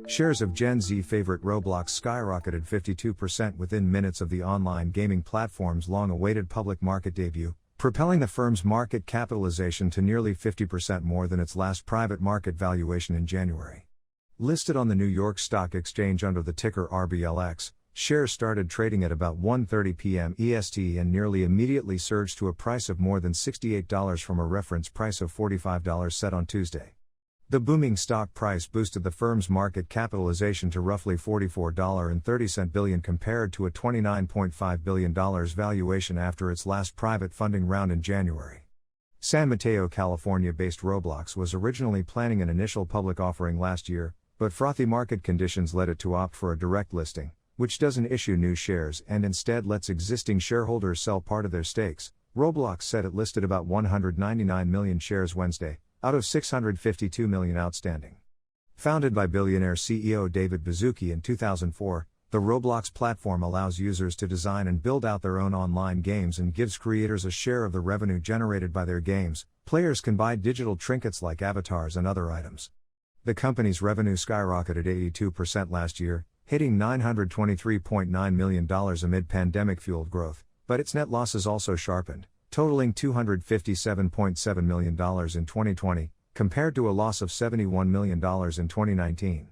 Shares of Gen Z favorite Roblox skyrocketed 52% within minutes of the online gaming platform's long-awaited public market debut, propelling the firm's market capitalization to nearly 50% more than its last private market valuation in January. Listed on the New York Stock Exchange under the ticker RBLX, shares started trading at about 1:30 p.m. EST and nearly immediately surged to a price of more than $68 from a reference price of $45 set on Tuesday. The booming stock price boosted the firm's market capitalization to roughly $44.30 billion compared to a $29.5 billion valuation after its last private funding round in January. San Mateo, California-based Roblox was originally planning an initial public offering last year, but frothy market conditions led it to opt for a direct listing, which doesn't issue new shares and instead lets existing shareholders sell part of their stakes. Roblox said it listed about 199 million shares Wednesday, out of 652 million outstanding. Founded by billionaire CEO David Baszucki in 2004, the Roblox platform allows users to design and build out their own online games and gives creators a share of the revenue generated by their games. Players can buy digital trinkets like avatars and other items. The company's revenue skyrocketed 82% last year, hitting $923.9 million amid pandemic-fueled growth, but its net losses also sharpened, totaling $257.7 million in 2020, compared to a loss of $71 million in 2019.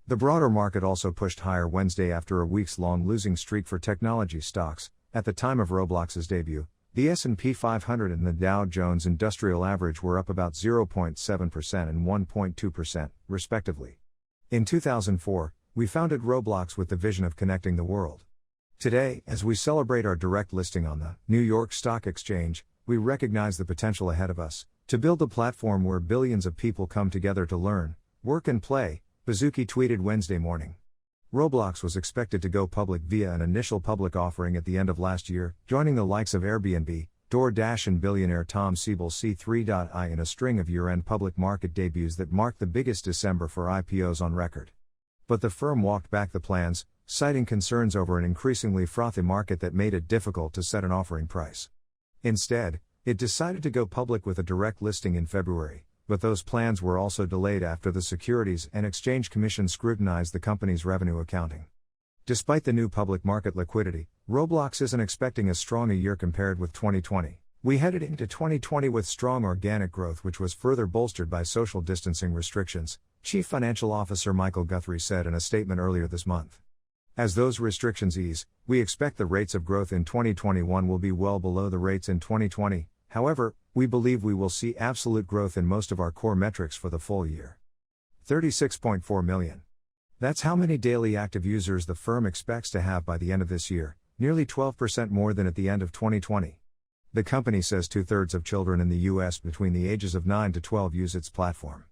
The broader market also pushed higher Wednesday after a weeks-long losing streak for technology stocks. At the time of Roblox's debut, the S&P 500 and the Dow Jones Industrial Average were up about 0.7% and 1.2%, respectively. In 2004, we founded Roblox with the vision of connecting the world. Today, as we celebrate our direct listing on the New York Stock Exchange, we recognize the potential ahead of us to build a platform where billions of people come together to learn, work and play, Baszucki tweeted Wednesday morning. Roblox was expected to go public via an initial public offering at the end of last year, joining the likes of Airbnb, DoorDash and billionaire Tom Siebel C3.ai in a string of year-end public market debuts that marked the biggest December for IPOs on record. But the firm walked back the plans, citing concerns over an increasingly frothy market that made it difficult to set an offering price. Instead, it decided to go public with a direct listing in February, but those plans were also delayed after the Securities and Exchange Commission scrutinized the company's revenue accounting. Despite the new public market liquidity, Roblox isn't expecting as strong a year compared with 2020. We headed into 2020 with strong organic growth, which was further bolstered by social distancing restrictions, Chief Financial Officer Michael Guthrie said in a statement earlier this month. As those restrictions ease, we expect the rates of growth in 2021 will be well below the rates in 2020. However, we believe we will see absolute growth in most of our core metrics for the full year. 36.4 million. That's how many daily active users the firm expects to have by the end of this year, nearly 12% more than at the end of 2020. The company says 2/3 of children in the U.S. between the ages of 9 to 12 use its platform.